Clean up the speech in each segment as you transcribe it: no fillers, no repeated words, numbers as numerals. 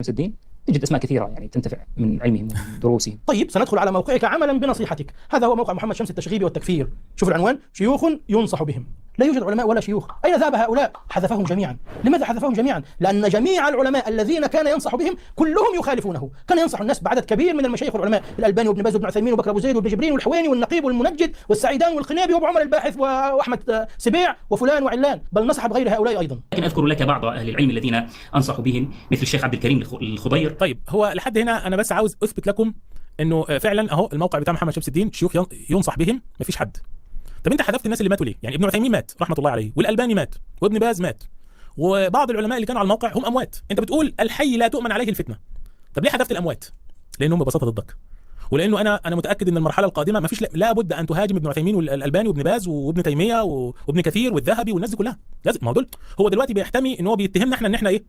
شمس الدين تجد اسماء كثيرة يعني تنتفع من علمهم ومن دروسهم. طيب سندخل على موقعك عملا بنصيحتك. هذا هو موقع محمد شمس التشغيب والتكفير. شوف العنوان: شيوخ ينصح بهم. لا يوجد علماء ولا شيوخ. أين ذهب هؤلاء؟ حذفهم جميعا. لماذا حذفهم جميعا؟ لأن جميع العلماء الذين كان ينصح بهم كلهم يخالفونه. كان ينصح الناس بعدد كبير من المشايخ والعلماء: الألباني وابن باز وابن عثيمين وبكر أبو زيد وابن جبرين والحويني والنقيب والمنجد والسعيدان والخنابي وابو عمر الباحث وأحمد سبيع وفلان وعلان، بل نصح بغير هؤلاء أيضا. لكن أذكر لك بعض أهل العلم الذين أنصحوا بهم مثل الشيخ عبد الكريم الخضير. طيب هو لحد هنا أنا بس عاوز أثبت لكم إنه فعلا أهو الموقع بتاع محمد شمس الدين شيوخ ينصح بهم، مفيش حد. طب انت حذفت الناس اللي ماتوا ليه؟ يعني ابن عثيمين مات رحمه الله عليه، والالباني مات، وابن باز مات، وبعض العلماء اللي كانوا على الموقع هم اموات. انت بتقول الحي لا تؤمن عليه الفتنه. طب ليه حذفت الاموات؟ لانهم ببساطه ضدك، ولانه انا متاكد ان المرحله القادمه ما فيش لا بد ان تهاجم ابن عثيمين والالباني وابن باز وابن تيميه وابن كثير والذهبي والناس دي كلها. لازم، ما هو دول هو دلوقتي بيحتمي ان هو بيتهمنا احنا ان احنا ايه؟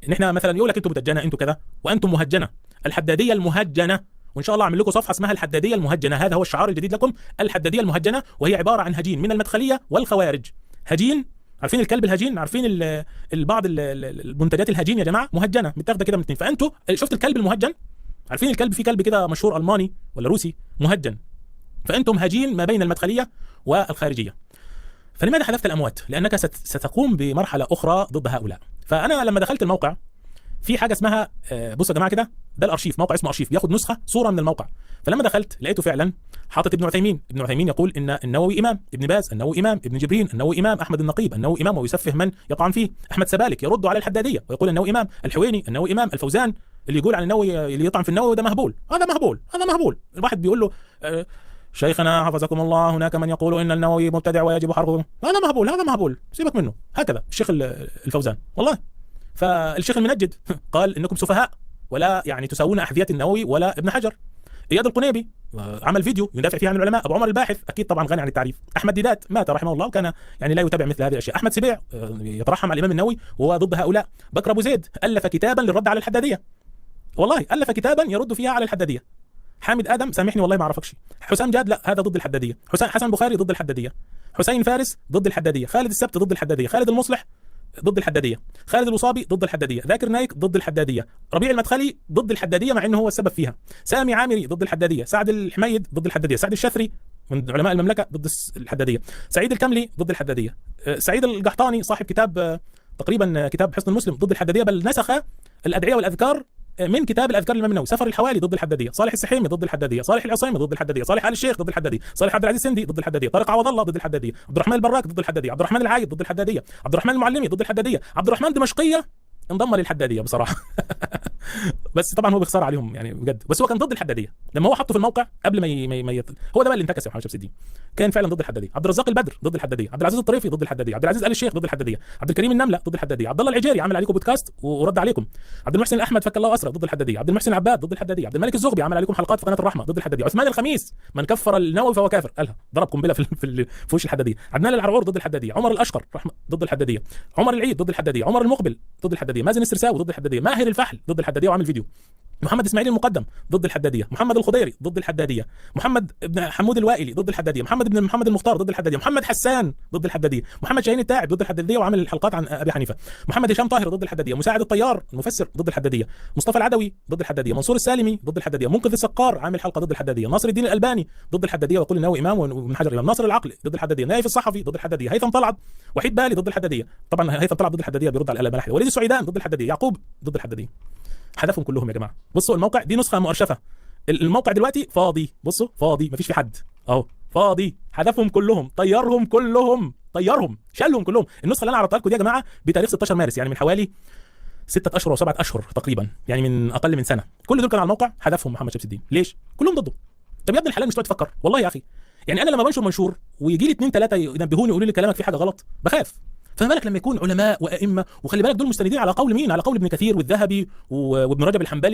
ان احنا مثلا يقول لك انتوا مدجنه، انتوا كذا، وانتم مهجنه. الحداديه المهجنه، وان شاء الله اعمل لكم صفحه اسمها الحداديه المهجنه. هذا هو الشعار الجديد لكم، الحداديه المهجنه، وهي عباره عن هجين من المدخليه والخوارج. هجين، عارفين الكلب الهجين؟ عارفين بعض المنتجات الهجين يا جماعه مهجنه متاخده كده من اثنين. فانتوا شفت الكلب المهجن؟ عارفين الكلب؟ في كلب كده مشهور الماني ولا روسي مهجن. فانتم هجين ما بين المدخليه والخارجيه. فلماذا حذفت الاموات؟ لانك ستقوم بمرحله اخرى ضد هؤلاء. فانا لما دخلت الموقع في حاجه اسمها بصوا يا جماعه كده، ده الارشيف، موقع اسمه ارشيف، بياخد نسخه صوره من الموقع. فلما دخلت لقيته فعلا حاطط ابن عثيمين. ابن عثيمين يقول ان النووي امام، ابن باز النووي امام، ابن جبرين النووي امام، احمد النقيب النووي امام ويسفه من يطعن فيه، احمد سبالك يرد على الحداديه ويقول النووي امام، الحويني النووي امام، الفوزان اللي يقول عن النووي اللي يطعن في النووي ده مهبول. هذا مهبول، هذا مهبول. الواحد بيقول له شيخنا حفظكم الله هناك من يقول ان النووي مبتدع ويجب حرقه. هذا مهبول، هذا مهبول، سيبك منه. هكذا الشيخ الفوزان والله. فالشيخ المنجد قال انكم سفهاء ولا يعني تساوون احذيه النووي ولا ابن حجر. اياد القنيبي عمل فيديو يدافع فيه عن العلماء. ابو عمر الباحث اكيد طبعا غني عن التعريف. احمد ديدات مات رحمه الله وكان يعني لا يتابع مثل هذه الاشياء. احمد سبيع يترحم على الامام النووي وهو ضد هؤلاء. بكر ابو زيد الف كتابا للرد على الحداديه، والله الف كتابا يرد فيها على الحداديه. حامد ادم سامحني والله ما اعرفكش. حسام جاد لا هذا ضد الحداديه. حسن بخاري ضد الحداديه. حسين فارس ضد الحداديه. خالد السبت ضد الحداديه. خالد المصلح ضد الحداديه. خالد الوصابي ضد الحداديه. ذاكر نايك ضد الحداديه. ربيع المدخلي ضد الحداديه مع انه هو السبب فيها. سامي عامري ضد الحداديه. سعد الحميد ضد الحداديه. سعد الشثري من علماء المملكه ضد الحداديه. سعيد الكملي ضد الحداديه. سعيد القحطاني صاحب كتاب تقريبا كتاب حصن المسلم ضد الحداديه، بل نسخ الادعيه والاذكار من كتاب الاذكار الامام النووي. سفر الحوالي ضد الحداديه. صالح السحيمي ضد الحداديه. صالح العصيمي ضد الحداديه. صالح آل الشيخ ضد الحداديه. صالح عبد العزيز السندي ضد الحداديه. طارق عوض الله ضد الحداديه. عبد الرحمن البراك ضد الحداديه. عبد الرحمن العايد ضد الحداديه. عبد الرحمن المعلمي ضد الحداديه. عبد الرحمن دمشقيه انضم للحداديه بصراحه بس طبعا هو بيخسر عليهم يعني بجد، بس هو كان ضد الحداديه لما هو حطه في الموقع قبل ما هو ده بقى اللي انتكس يا محمد شمس الدين. كان فعلا ضد الحداديه. عبد الرزاق البدر ضد الحداديه. عبد العزيز الطريفي ضد الحداديه. عبد العزيز آل الشيخ ضد الحداديه. عبد الكريم النمله ضد الحداديه. عبد الله العجيري عمل عليكم بودكاست ورد عليكم. عبد المحسن الاحمد فك الله اسره ضد الحداديه. عبد المحسن العباد ضد الحداديه. عبد الملك الزغبي عمل عليكم حلقات في قناه الرحمه ضد الحداديه. عثمان الخميس من كفر النووي فهو كافر قالها، ضرب قنبله في وش الحداديه. عدنان العرعور ضد الحداديه. عمر الاشقر ضد الحداديه. عمر العيد ضد الحداديه. عمر المقبل ضد الحداديه. مازن السرساوي ضد الحداديه. ماهر الفحل ضد الحداديه وعمل فيديو. محمد اسماعيل المقدم ضد الحداديه. محمد الخضيري ضد الحداديه. محمد ابن حمود الوائلي ضد الحداديه. محمد ابن محمد المختار ضد الحداديه. محمد حسان ضد الحداديه. محمد شاهين التاعب ضد الحداديه وعمل الحلقات عن ابي حنيفه. محمد هشام طاهر ضد الحداديه. مساعد الطيار المفسر ضد الحداديه. مصطفى العدوي ضد الحداديه. منصور السالمي ضد الحداديه. منقذ السقار عامل حلقه ضد الحداديه. ناصر الدين الالباني ضد الحداديه ويقول النووي امام وابن حجر امام. ناصر العقل ضد الحداديه. نايف الصحفي ضد الحداديه. هيثم طلعت وحيد بالي ضد الحداديه. طبعا هيثم طلعت ضد الحداديه بيرد على الملاحده. وليد السعيدان ضد الحداديه. يعقوب ضد الحداديه. حذفهم كلهم يا جماعه. بصوا الموقع دي نسخه مؤرشفه. الموقع دلوقتي فاضي، بصوا فاضي مفيش فيه حد اهو فاضي. حذفهم كلهم، طيرهم كلهم، طيرهم شالهم كلهم. النسخه اللي انا عرضتها لكم دي يا جماعه بتاريخ 16 مارس يعني من حوالي 6 اشهر او 7 اشهر تقريبا، يعني من اقل من سنه. كل دول كانوا على الموقع، حذفهم محمد شمس الدين. ليش؟ كلهم ضده. طب يا ابن الحلال مش تقعد تفكر والله يا اخي. يعني انا لما بنشر منشور ويجي لي 2 3 ينبهوني يقولوا لي كلامك في حاجه غلط بخاف. فما بالك لما يكون علماء وائمه، وخلي بالك دول مستندين على قول مين؟ على قول ابن كثير والذهبي وابن رجب الحنبلي